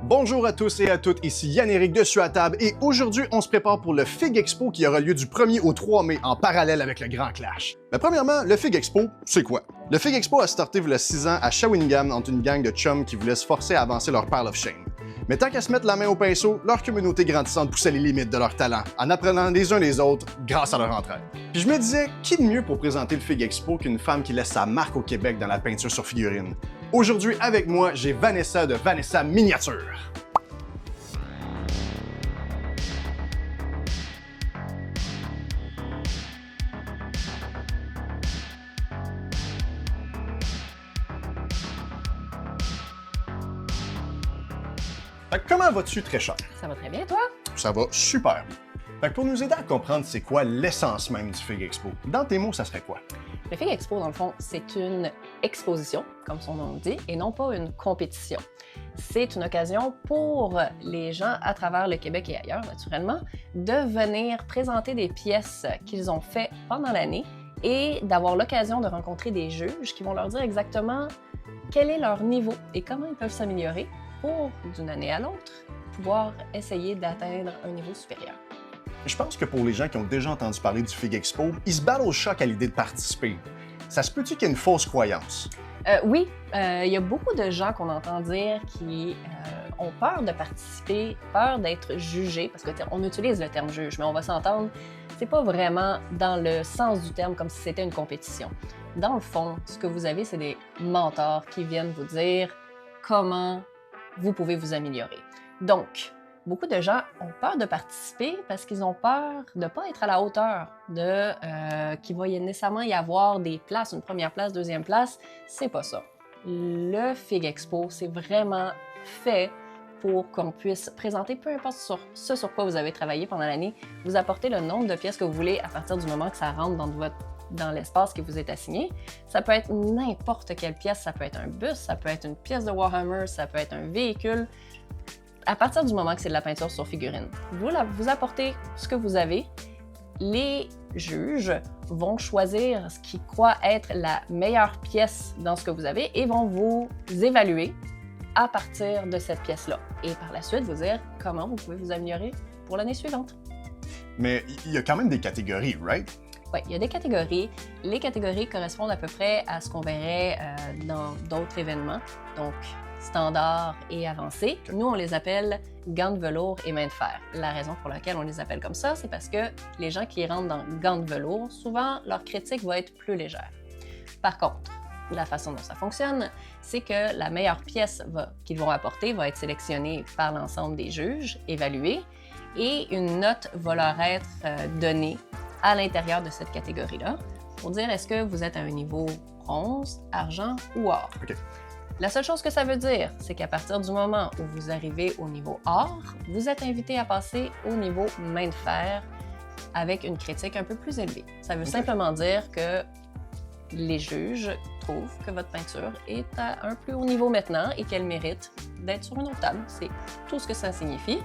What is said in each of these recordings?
Bonjour à tous et à toutes, ici Yann-Éric de Suatable et aujourd'hui on se prépare pour le Fig Expo qui aura lieu du 1er au 3 mai en parallèle avec le Grand Clash. Mais premièrement, le Fig Expo, c'est quoi? Le Fig Expo a starté il y a 6 ans à Shawinigan entre une gang de chums qui voulaient se forcer à avancer leur pile of shame. Mais tant qu'à se mettre la main au pinceau, leur communauté grandissante poussait les limites de leur talent, en apprenant les uns les autres grâce à leur entraide. Puis je me disais, qui de mieux pour présenter le Fig Expo qu'une femme qui laisse sa marque au Québec dans la peinture sur figurine? Aujourd'hui, avec moi, j'ai Vanessa de Vanessa Miniature. Fait que comment vas-tu, très cher? Ça va très bien, toi? Ça va super bien. Fait que pour nous aider à comprendre c'est quoi l'essence même du Fig Expo, dans tes mots, ça serait quoi? Le Fig Expo, dans le fond, c'est une exposition, comme son nom le dit, et non pas une compétition. C'est une occasion pour les gens à travers le Québec et ailleurs, naturellement, de venir présenter des pièces qu'ils ont faites pendant l'année et d'avoir l'occasion de rencontrer des juges qui vont leur dire exactement quel est leur niveau et comment ils peuvent s'améliorer pour, d'une année à l'autre, pouvoir essayer d'atteindre un niveau supérieur. Je pense que pour les gens qui ont déjà entendu parler du Fig Expo, ils se battent au choc à l'idée de participer. Ça se peut-tu qu'il y ait une fausse croyance? Oui, il y a beaucoup de gens qu'on entend dire qui ont peur de participer, peur d'être jugés, parce qu'on utilise le terme juge, mais on va s'entendre, c'est pas vraiment dans le sens du terme comme si c'était une compétition. Dans le fond, ce que vous avez, c'est des mentors qui viennent vous dire comment vous pouvez vous améliorer. Donc, beaucoup de gens ont peur de participer parce qu'ils ont peur de ne pas être à la hauteur, qu'il va nécessairement y avoir des places, une première place, deuxième place. C'est pas ça. Le Fig Expo, c'est vraiment fait pour qu'on puisse présenter peu importe ce sur quoi vous avez travaillé pendant l'année, vous apporter le nombre de pièces que vous voulez à partir du moment que ça rentre dans l'espace que vous êtes assigné. Ça peut être n'importe quelle pièce, ça peut être un bus, ça peut être une pièce de Warhammer, ça peut être un véhicule. À partir du moment que c'est de la peinture sur figurine, vous apportez ce que vous avez, les juges vont choisir ce qu'ils croient être la meilleure pièce dans ce que vous avez et vont vous évaluer à partir de cette pièce-là. Et par la suite, vous dire comment vous pouvez vous améliorer pour l'année suivante. Mais il y a quand même des catégories, right? Oui, il y a des catégories. Les catégories correspondent à peu près à ce qu'on verrait dans d'autres événements, donc standard et avancé. Nous, on les appelle gants de velours et mains de fer. La raison pour laquelle on les appelle comme ça, c'est parce que les gens qui rentrent dans gants de velours, souvent, leur critique va être plus légère. Par contre, la façon dont ça fonctionne, c'est que la meilleure pièce qu'ils vont apporter va être sélectionnée par l'ensemble des juges, évaluée, et une note va leur être donnée à l'intérieur de cette catégorie-là pour dire est-ce que vous êtes à un niveau bronze, argent ou or. OK. La seule chose que ça veut dire, c'est qu'à partir du moment où vous arrivez au niveau or, vous êtes invité à passer au niveau main de fer avec une critique un peu plus élevée. Ça veut simplement dire que les juges trouvent que votre peinture est à un plus haut niveau maintenant et qu'elle mérite d'être sur une autre table. C'est tout ce que ça signifie.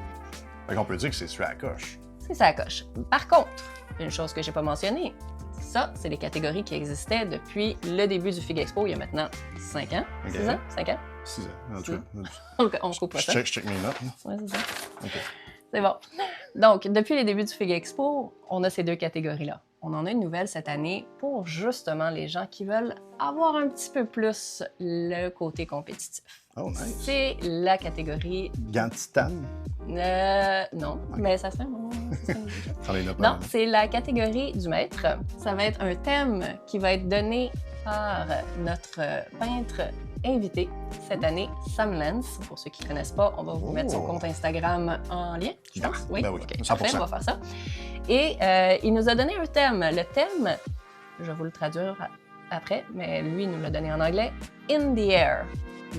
Fait qu'on peut dire que c'est sur la coche. C'est ça la coche. Par contre, une chose que j'ai pas mentionnée, ça, c'est les catégories qui existaient depuis le début du Fig Expo, il y a maintenant 5 ans. Okay. 6 ans? 5 ans? 6 ans. En tout cas, On coupe pas ça. Je check mes notes. Oui, c'est ça. Okay. C'est bon. Donc, depuis les débuts du Fig Expo, on a ces deux catégories-là. On en a une nouvelle cette année pour justement les gens qui veulent avoir un petit peu plus le côté compétitif. Oh, nice. C'est la catégorie... Gants de titane? Non, Okay. mais ça serait bon. Non, c'est la catégorie du maître. Ça va être un thème qui va être donné par notre peintre invité cette année, Sam Lance. Pour ceux qui ne connaissent pas, on va vous mettre son compte Instagram en lien, je pense. Oui, ben oui, okay. 100%. Parfait, on va faire ça. Et il nous a donné un thème. Le thème, je vais vous le traduire après, mais lui, il nous l'a donné en anglais. In the air,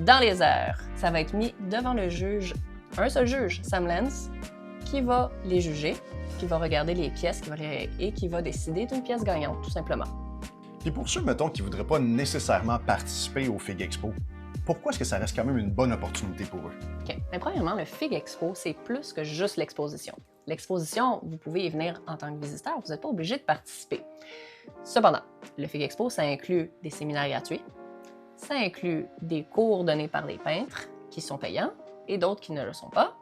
dans les airs. Ça va être mis devant le juge, un seul juge, Sam Lance, qui va les juger, qui va regarder les pièces et qui va décider d'une pièce gagnante, tout simplement. Et pour ceux, mettons, qui ne voudraient pas nécessairement participer au Fig Expo, pourquoi est-ce que ça reste quand même une bonne opportunité pour eux? OK. Mais premièrement, le Fig Expo, c'est plus que juste l'exposition. L'exposition, vous pouvez y venir en tant que visiteur, vous n'êtes pas obligé de participer. Cependant, le Fig Expo, ça inclut des séminaires gratuits, ça inclut des cours donnés par des peintres qui sont payants, et d'autres qui ne le sont pas.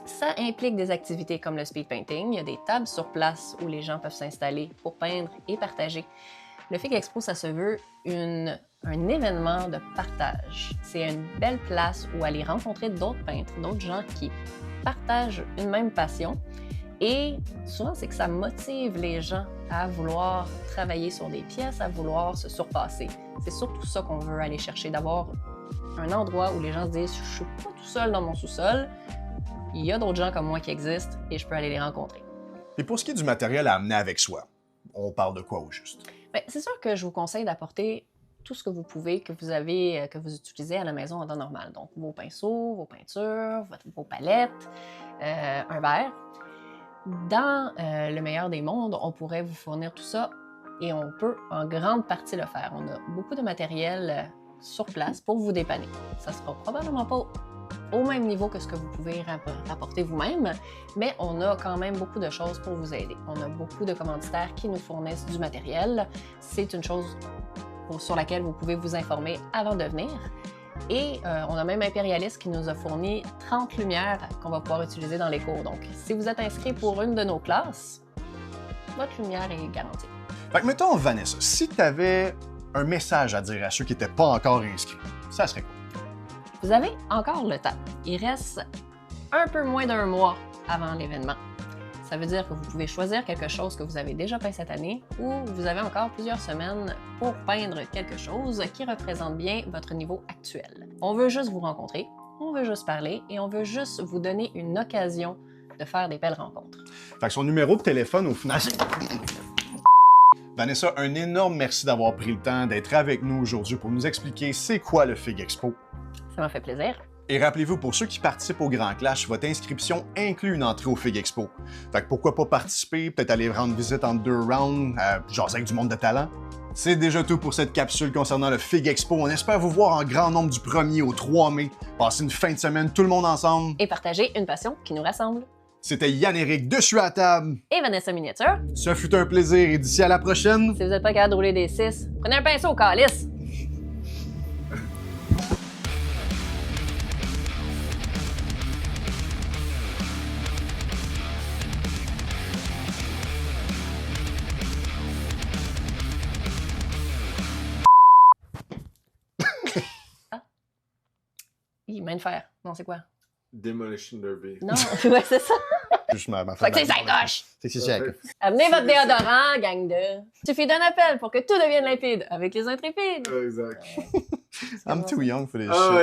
Ça implique des activités comme le speed painting. Il y a des tables sur place où les gens peuvent s'installer pour peindre et partager. Le Fig Expo, ça se veut un événement de partage. C'est une belle place où aller rencontrer d'autres peintres, d'autres gens qui partagent une même passion. Et souvent, c'est que ça motive les gens à vouloir travailler sur des pièces, à vouloir se surpasser. C'est surtout ça qu'on veut aller chercher, d'avoir un endroit où les gens se disent « je suis pas tout seul dans mon sous-sol, il y a d'autres gens comme moi qui existent et je peux aller les rencontrer. » Et pour ce qui est du matériel à amener avec soi, on parle de quoi au juste? Bien, c'est sûr que je vous conseille d'apporter tout ce que vous pouvez, que vous utilisez à la maison en temps normal. Donc, vos pinceaux, vos peintures, vos palettes, un verre. Dans le meilleur des mondes, on pourrait vous fournir tout ça et on peut en grande partie le faire. On a beaucoup de matériel sur place pour vous dépanner. Ça sera probablement pas au même niveau que ce que vous pouvez rapporter vous-même, mais on a quand même beaucoup de choses pour vous aider. On a beaucoup de commanditaires qui nous fournissent du matériel. C'est une chose sur laquelle vous pouvez vous informer avant de venir. Et on a même Impérialiste qui nous a fourni 30 lumières qu'on va pouvoir utiliser dans les cours. Donc, si vous êtes inscrit pour une de nos classes, votre lumière est garantie. Fait que mettons, Vanessa, si tu avais un message à dire à ceux qui n'étaient pas encore inscrits, ça serait quoi? Vous avez encore le temps. Il reste un peu moins d'un mois avant l'événement. Ça veut dire que vous pouvez choisir quelque chose que vous avez déjà peint cette année ou vous avez encore plusieurs semaines pour peindre quelque chose qui représente bien votre niveau actuel. On veut juste vous rencontrer, on veut juste parler et on veut juste vous donner une occasion de faire des belles rencontres. Fait que son numéro de téléphone, au final, c'est... Vanessa, un énorme merci d'avoir pris le temps d'être avec nous aujourd'hui pour nous expliquer c'est quoi le Fig Expo. Ça m'a fait plaisir. Et rappelez-vous, pour ceux qui participent au Grand Clash, votre inscription inclut une entrée au Fig Expo. Fait que pourquoi pas participer, peut-être aller rendre visite en 2 rounds, genre avec du monde de talent. C'est déjà tout pour cette capsule concernant le Fig Expo. On espère vous voir en grand nombre du 1er au 3 mai. Passez une fin de semaine tout le monde ensemble. Et partager une passion qui nous rassemble. C'était Yann-Éric de Je suis à table. Et Vanessa Miniature. Ce fut un plaisir et d'ici à la prochaine. Si vous n'êtes pas capable de rouler des 6, prenez un pinceau au calice. Main de fer. Non, c'est quoi? Demolition Derby. Non, ouais, c'est ça. Juste ma Fait que c'est ça gauche. C'est ça. Amenez votre déodorant, gang de. Suffit d'un appel pour que tout devienne limpide avec les intrépides. Exact. I'm too young for this Ah, shit.